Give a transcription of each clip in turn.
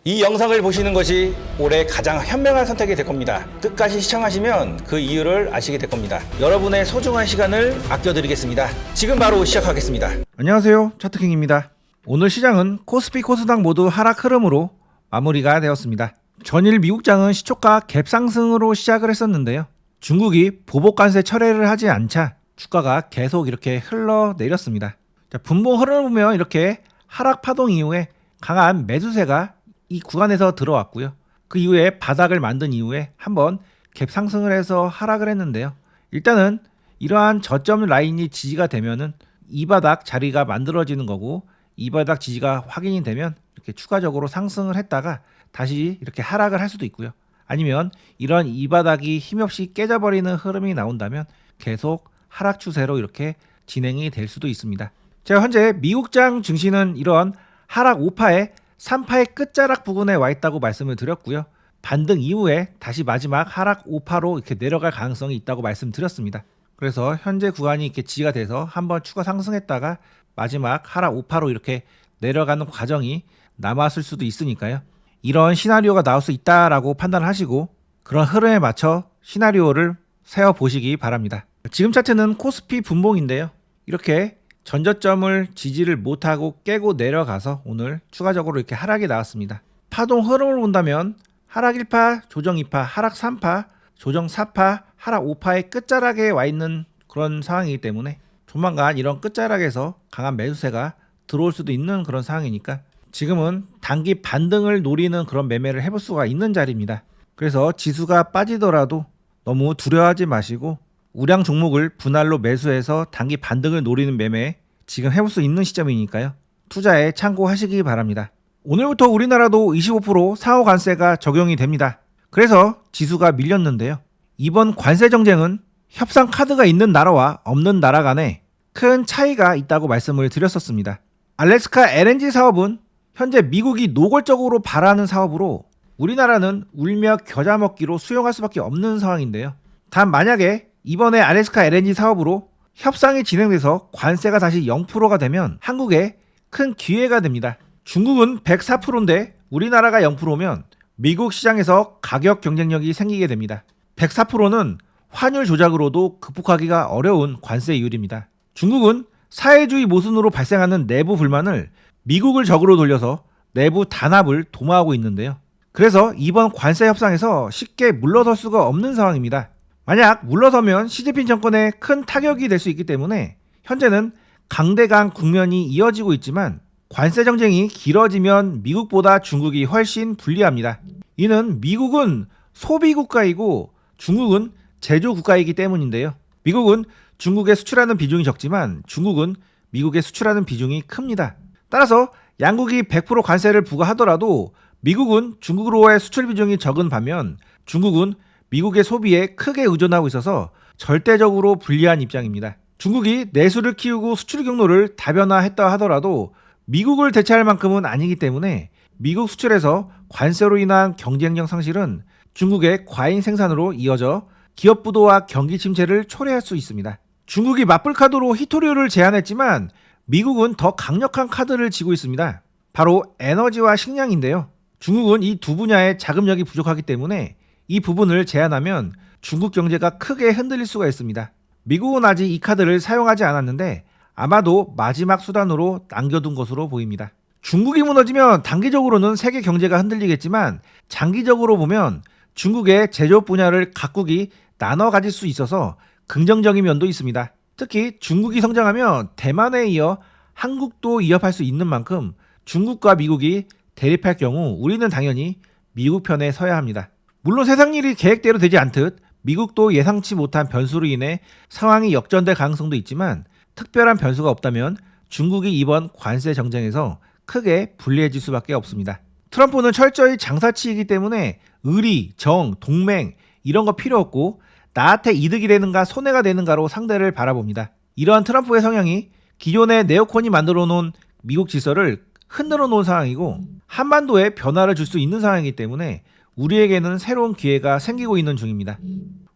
이 영상을 보시는 것이 올해 가장 현명한 선택이 될 겁니다. 끝까지 시청하시면 그 이유를 아시게 될 겁니다. 여러분의 소중한 시간을 아껴드리겠습니다. 지금 바로 시작하겠습니다. 안녕하세요, 차트킹입니다. 오늘 시장은 코스피 코스닥 모두 하락 흐름으로 마무리가 되었습니다. 전일 미국장은 시초가 갭 상승으로 시작을 했었는데요. 중국이 보복 관세 철회를 하지 않자 주가가 계속 이렇게 흘러내렸습니다. 분봉 흐름을 보면 이렇게 하락 파동 이후에 강한 매수세가 이 구간에서 들어왔고요. 그 이후에 바닥을 만든 이후에 한번 갭 상승을 해서 하락을 했는데요. 일단은 이러한 저점 라인이 지지가 되면은 이 바닥 자리가 만들어지는 거고, 이 바닥 지지가 확인이 되면 이렇게 추가적으로 상승을 했다가 다시 이렇게 하락을 할 수도 있고요. 아니면 이런 이 바닥이 힘없이 깨져버리는 흐름이 나온다면 계속 하락 추세로 이렇게 진행이 될 수도 있습니다. 제가 현재 미국장 증시는 이런 하락 5파에 3파의 끝자락 부근에 와 있다고 말씀을 드렸고요. 반등 이후에 다시 마지막 하락 5파로 이렇게 내려갈 가능성이 있다고 말씀드렸습니다. 그래서 현재 구간이 이렇게 지지가 돼서 한번 추가 상승했다가 마지막 하락 5파로 이렇게 내려가는 과정이 남았을 수도 있으니까요. 이런 시나리오가 나올 수 있다라고 판단하시고 그런 흐름에 맞춰 시나리오를 세워보시기 바랍니다. 지금 차트는 코스피 분봉인데요. 이렇게 전저점을 지지를 못하고 깨고 내려가서 오늘 추가적으로 이렇게 하락이 나왔습니다. 파동 흐름을 본다면 하락 1파, 조정 2파, 하락 3파, 조정 4파, 하락 5파의 끝자락에 와 있는 그런 상황이기 때문에 조만간 이런 끝자락에서 강한 매수세가 들어올 수도 있는 그런 상황이니까 지금은 단기 반등을 노리는 그런 매매를 해볼 수가 있는 자리입니다. 그래서 지수가 빠지더라도 너무 두려워하지 마시고 우량 종목을 분할로 매수해서 단기 반등을 노리는 매매 지금 해볼 수 있는 시점이니까요. 투자에 참고하시기 바랍니다. 오늘부터 우리나라도 25% 상호 관세가 적용이 됩니다. 그래서 지수가 밀렸는데요. 이번 관세 정쟁은 협상 카드가 있는 나라와 없는 나라 간에 큰 차이가 있다고 말씀을 드렸었습니다. 알래스카 LNG 사업은 현재 미국이 노골적으로 바라는 사업으로 우리나라는 울며 겨자 먹기로 수용할 수밖에 없는 상황인데요. 단 만약에 이번에 알래스카 LNG 사업으로 협상이 진행돼서 관세가 다시 0%가 되면 한국에 큰 기회가 됩니다. 중국은 104%인데 우리나라가 0%면 미국 시장에서 가격 경쟁력이 생기게 됩니다. 104%는 환율 조작으로도 극복하기가 어려운 관세율입니다. 중국은 사회주의 모순으로 발생하는 내부 불만을 미국을 적으로 돌려서 내부 단합을 도모하고 있는데요. 그래서 이번 관세 협상에서 쉽게 물러설 수가 없는 상황입니다. 만약 물러서면 시진핑 정권에 큰 타격이 될 수 있기 때문에 현재는 강대강 국면이 이어지고 있지만 관세 정쟁이 길어지면 미국보다 중국이 훨씬 불리합니다. 이는 미국은 소비 국가이고 중국은 제조 국가이기 때문인데요. 미국은 중국에 수출하는 비중이 적지만 중국은 미국에 수출하는 비중이 큽니다. 따라서 양국이 100% 관세를 부과하더라도 미국은 중국으로의 수출 비중이 적은 반면 중국은 미국의 소비에 크게 의존하고 있어서 절대적으로 불리한 입장입니다. 중국이 내수를 키우고 수출 경로를 다변화했다 하더라도 미국을 대체할 만큼은 아니기 때문에 미국 수출에서 관세로 인한 경쟁력 상실은 중국의 과잉 생산으로 이어져 기업 부도와 경기 침체를 초래할 수 있습니다. 중국이 맞불 카드로 히토류를 제한했지만 미국은 더 강력한 카드를 쥐고 있습니다. 바로 에너지와 식량인데요. 중국은 이 두 분야에 자금력이 부족하기 때문에 이 부분을 제한하면 중국 경제가 크게 흔들릴 수가 있습니다. 미국은 아직 이 카드를 사용하지 않았는데 아마도 마지막 수단으로 남겨둔 것으로 보입니다. 중국이 무너지면 단기적으로는 세계 경제가 흔들리겠지만 장기적으로 보면 중국의 제조업 분야를 각국이 나눠 가질 수 있어서 긍정적인 면도 있습니다. 특히 중국이 성장하면 대만에 이어 한국도 이어할 수 있는 만큼 중국과 미국이 대립할 경우 우리는 당연히 미국 편에 서야 합니다. 물론 세상 일이 계획대로 되지 않듯 미국도 예상치 못한 변수로 인해 상황이 역전될 가능성도 있지만 특별한 변수가 없다면 중국이 이번 관세 정쟁에서 크게 불리해질 수밖에 없습니다. 트럼프는 철저히 장사치이기 때문에 의리, 정, 동맹 이런 거 필요 없고 나한테 이득이 되는가 손해가 되는가로 상대를 바라봅니다. 이러한 트럼프의 성향이 기존의 네오콘이 만들어 놓은 미국 질서를 흔들어 놓은 상황이고 한반도에 변화를 줄 수 있는 상황이기 때문에 우리에게는 새로운 기회가 생기고 있는 중입니다.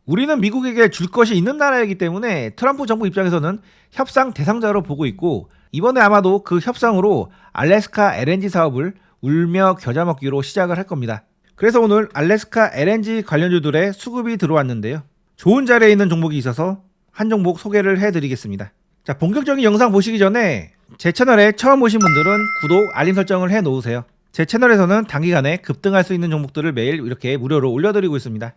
우리는 미국에게 줄 것이 있는 나라이기 때문에 트럼프 정부 입장에서는 협상 대상자로 보고 있고 이번에 아마도 그 협상으로 알래스카 LNG 사업을 울며 겨자 먹기로 시작을 할 겁니다. 그래서 오늘 알래스카 LNG 관련주들의 수급이 들어왔는데요. 좋은 자리에 있는 종목이 있어서 한 종목 소개를 해드리겠습니다. 자, 본격적인 영상 보시기 전에 제 채널에 처음 오신 분들은 구독, 알림 설정을 해 놓으세요. 제 채널에서는 단기간에 급등할 수 있는 종목들을 매일 이렇게 무료로 올려드리고 있습니다.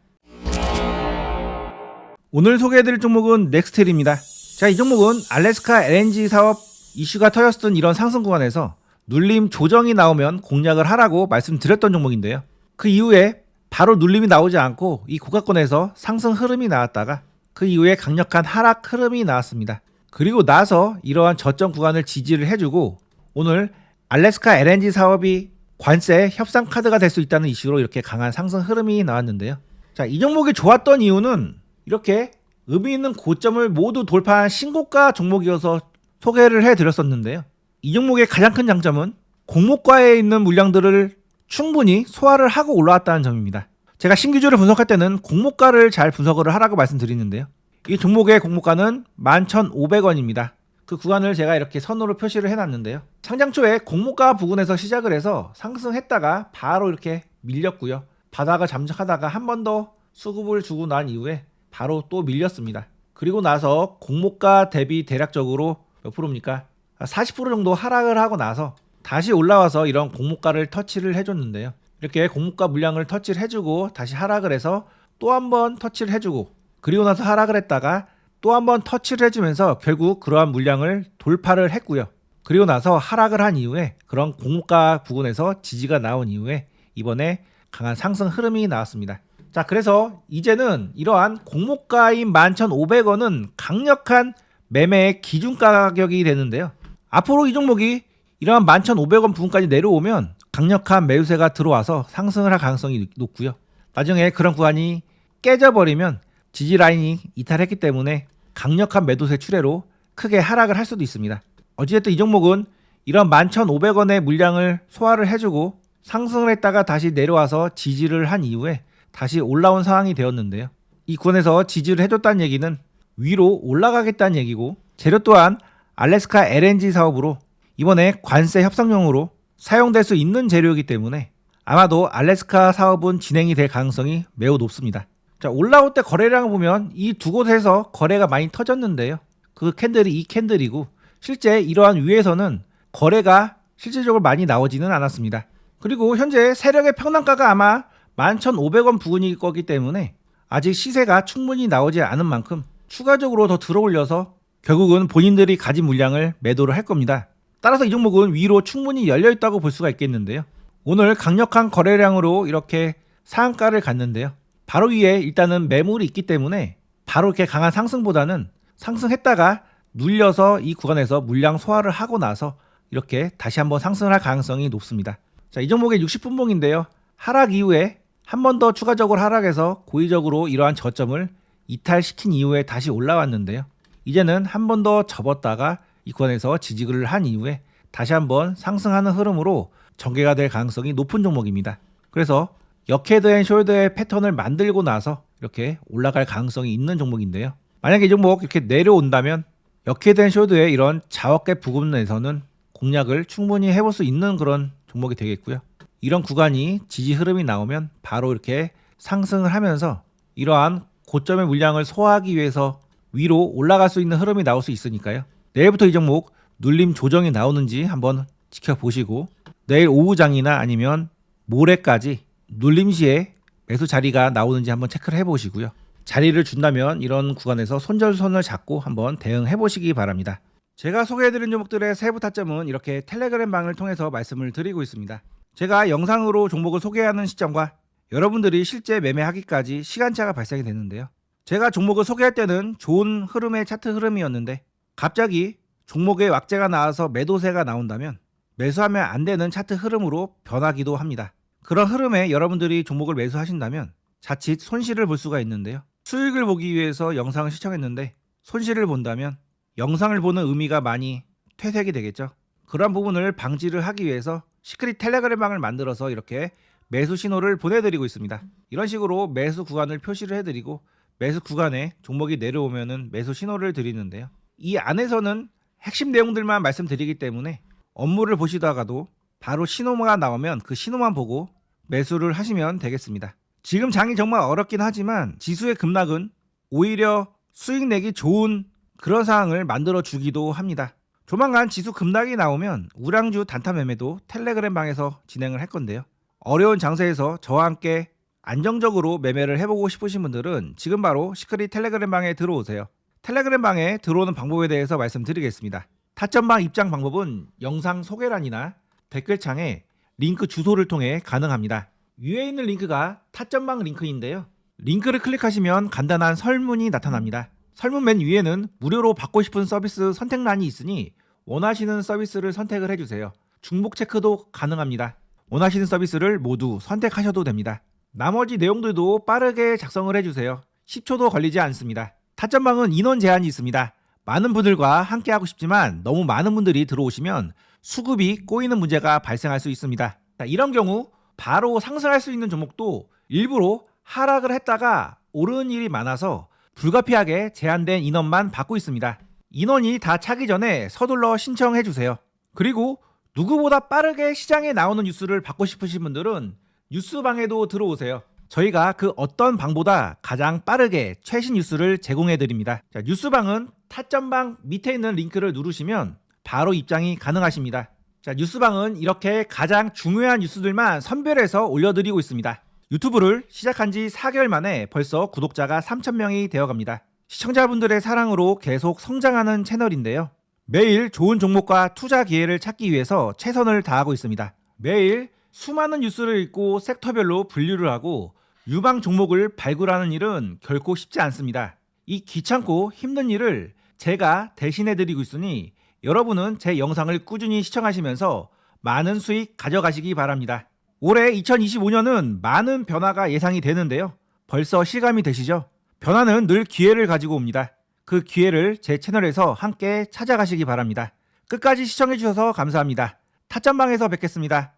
오늘 소개해드릴 종목은 넥스텔입니다. 자, 이 종목은 알래스카 LNG 사업 이슈가 터졌던 이런 상승 구간에서 눌림 조정이 나오면 공략을 하라고 말씀드렸던 종목인데요. 그 이후에 바로 눌림이 나오지 않고 이 고가권에서 상승 흐름이 나왔다가 그 이후에 강력한 하락 흐름이 나왔습니다. 그리고 나서 이러한 저점 구간을 지지를 해주고 오늘 알래스카 LNG 사업이 관세 협상 카드가 될 수 있다는 이슈로 이렇게 강한 상승 흐름이 나왔는데요. 자, 이 종목이 좋았던 이유는 이렇게 의미 있는 고점을 모두 돌파한 신고가 종목이어서 소개를 해드렸었는데요. 이 종목의 가장 큰 장점은 공모가에 있는 물량들을 충분히 소화를 하고 올라왔다는 점입니다. 제가 신규주를 분석할 때는 공모가를 잘 분석을 하라고 말씀드리는데요. 이 종목의 공모가는 11,500원입니다. 그 구간을 제가 이렇게 선으로 표시를 해놨는데요. 상장 초에 공모가 부근에서 시작을 해서 상승했다가 바로 이렇게 밀렸고요. 바닥을 잠적하다가 한 번 더 수급을 주고 난 이후에 바로 또 밀렸습니다. 그리고 나서 공모가 대비 대략적으로 몇 프로입니까? 40% 정도 하락을 하고 나서 다시 올라와서 이런 공모가를 터치를 해줬는데요. 이렇게 공모가 물량을 터치를 해주고 다시 하락을 해서 또 한 번 터치를 해주고 그리고 나서 하락을 했다가 또 한 번 터치를 해주면서 결국 그러한 물량을 돌파를 했고요. 그리고 나서 하락을 한 이후에 그런 공모가 부근에서 지지가 나온 이후에 이번에 강한 상승 흐름이 나왔습니다. 자, 그래서 이제는 이러한 공모가인 11,500원은 강력한 매매의 기준 가격이 되는데요. 앞으로 이 종목이 이러한 11,500원 부근까지 내려오면 강력한 매수세가 들어와서 상승을 할 가능성이 높고요. 나중에 그런 구간이 깨져버리면 지지 라인이 이탈했기 때문에 강력한 매도세 출회로 크게 하락을 할 수도 있습니다. 어찌됐든 이 종목은 이런 11,500원의 물량을 소화를 해주고 상승을 했다가 다시 내려와서 지지를 한 이후에 다시 올라온 상황이 되었는데요. 이 구간에서 지지를 해줬다는 얘기는 위로 올라가겠다는 얘기고 재료 또한 알래스카 LNG 사업으로 이번에 관세 협상용으로 사용될 수 있는 재료이기 때문에 아마도 알래스카 사업은 진행이 될 가능성이 매우 높습니다. 자, 올라올 때 거래량을 보면 이 두 곳에서 거래가 많이 터졌는데요. 그 캔들이 이 캔들이고 실제 이러한 위에서는 거래가 실질적으로 많이 나오지는 않았습니다. 그리고 현재 세력의 평단가가 아마 11,500원 부근일 거기 때문에 아직 시세가 충분히 나오지 않은 만큼 추가적으로 더 들어올려서 결국은 본인들이 가진 물량을 매도를 할 겁니다. 따라서 이 종목은 위로 충분히 열려있다고 볼 수가 있겠는데요. 오늘 강력한 거래량으로 이렇게 상한가를 갔는데요. 바로 위에 일단은 매물이 있기 때문에 바로 이렇게 강한 상승보다는 상승했다가 눌려서 이 구간에서 물량 소화를 하고 나서 이렇게 다시 한번 상승을 할 가능성이 높습니다. 자, 이 종목의 60분봉인데요. 하락 이후에 한 번 더 추가적으로 하락해서 고의적으로 이러한 저점을 이탈시킨 이후에 다시 올라왔는데요. 이제는 한 번 더 접었다가 이 구간에서 지지를 한 이후에 다시 한번 상승하는 흐름으로 전개가 될 가능성이 높은 종목입니다. 그래서 역헤드 앤 숄더의 패턴을 만들고 나서 이렇게 올라갈 가능성이 있는 종목인데요. 만약에 이 종목 이렇게 내려온다면 역헤드 앤 숄더의 이런 자어깨 부분에서는 공략을 충분히 해볼 수 있는 그런 종목이 되겠고요. 이런 구간이 지지 흐름이 나오면 바로 이렇게 상승을 하면서 이러한 고점의 물량을 소화하기 위해서 위로 올라갈 수 있는 흐름이 나올 수 있으니까요. 내일부터 이 종목 눌림 조정이 나오는지 한번 지켜보시고 내일 오후장이나 아니면 모레까지 눌림 시에 매수 자리가 나오는지 한번 체크를 해보시고요. 자리를 준다면 이런 구간에서 손절선을 잡고 한번 대응해 보시기 바랍니다. 제가 소개해드린 종목들의 세부 타점은 이렇게 텔레그램 방을 통해서 말씀을 드리고 있습니다. 제가 영상으로 종목을 소개하는 시점과 여러분들이 실제 매매하기까지 시간차가 발생이 되는데요. 제가 종목을 소개할 때는 좋은 흐름의 차트 흐름이었는데 갑자기 종목에 왁재가 나와서 매도세가 나온다면 매수하면 안 되는 차트 흐름으로 변하기도 합니다. 그런 흐름에 여러분들이 종목을 매수하신다면 자칫 손실을 볼 수가 있는데요. 수익을 보기 위해서 영상을 시청했는데 손실을 본다면 영상을 보는 의미가 많이 퇴색이 되겠죠. 그런 부분을 방지를 하기 위해서 시크릿 텔레그램방을 만들어서 이렇게 매수 신호를 보내드리고 있습니다. 이런 식으로 매수 구간을 표시를 해드리고 매수 구간에 종목이 내려오면은 매수 신호를 드리는데요. 이 안에서는 핵심 내용들만 말씀드리기 때문에 업무를 보시다가도 바로 신호가 나오면 그 신호만 보고 매수를 하시면 되겠습니다. 지금 장이 정말 어렵긴 하지만 지수의 급락은 오히려 수익 내기 좋은 그런 상황을 만들어 주기도 합니다. 조만간 지수 급락이 나오면 우량주 단타 매매도 텔레그램 방에서 진행을 할 건데요. 어려운 장세에서 저와 함께 안정적으로 매매를 해보고 싶으신 분들은 지금 바로 시크릿 텔레그램 방에 들어오세요. 텔레그램 방에 들어오는 방법에 대해서 말씀드리겠습니다. 타점방 입장 방법은 영상 소개란이나 댓글창에 링크 주소를 통해 가능합니다. 위에 있는 링크가 타점방 링크인데요. 링크를 클릭하시면 간단한 설문이 나타납니다. 설문 맨 위에는 무료로 받고 싶은 서비스 선택란이 있으니 원하시는 서비스를 선택을 해주세요. 중복 체크도 가능합니다. 원하시는 서비스를 모두 선택하셔도 됩니다. 나머지 내용들도 빠르게 작성을 해주세요. 10초도 걸리지 않습니다. 타점방은 인원 제한이 있습니다. 많은 분들과 함께 하고 싶지만 너무 많은 분들이 들어오시면 수급이 꼬이는 문제가 발생할 수 있습니다. 이런 경우 바로 상승할 수 있는 종목도 일부러 하락을 했다가 오르는 일이 많아서 불가피하게 제한된 인원만 받고 있습니다. 인원이 다 차기 전에 서둘러 신청해 주세요. 그리고 누구보다 빠르게 시장에 나오는 뉴스를 받고 싶으신 분들은 뉴스방에도 들어오세요. 저희가 그 어떤 방보다 가장 빠르게 최신 뉴스를 제공해 드립니다. 뉴스방은 타점방 밑에 있는 링크를 누르시면 바로 입장이 가능하십니다. 뉴스방은 이렇게 가장 중요한 뉴스들만 선별해서 올려드리고 있습니다. 유튜브를 시작한 지 4개월 만에 벌써 구독자가 3,000명이 되어갑니다. 시청자분들의 사랑으로 계속 성장하는 채널인데요. 매일 좋은 종목과 투자 기회를 찾기 위해서 최선을 다하고 있습니다. 매일 수많은 뉴스를 읽고 섹터별로 분류를 하고 유망 종목을 발굴하는 일은 결코 쉽지 않습니다. 이 귀찮고 힘든 일을 제가 대신해드리고 있으니 여러분은 제 영상을 꾸준히 시청하시면서 많은 수익 가져가시기 바랍니다. 올해 2025년은 많은 변화가 예상이 되는데요. 벌써 실감이 되시죠? 변화는 늘 기회를 가지고 옵니다. 그 기회를 제 채널에서 함께 찾아가시기 바랍니다. 끝까지 시청해주셔서 감사합니다. 타점방에서 뵙겠습니다.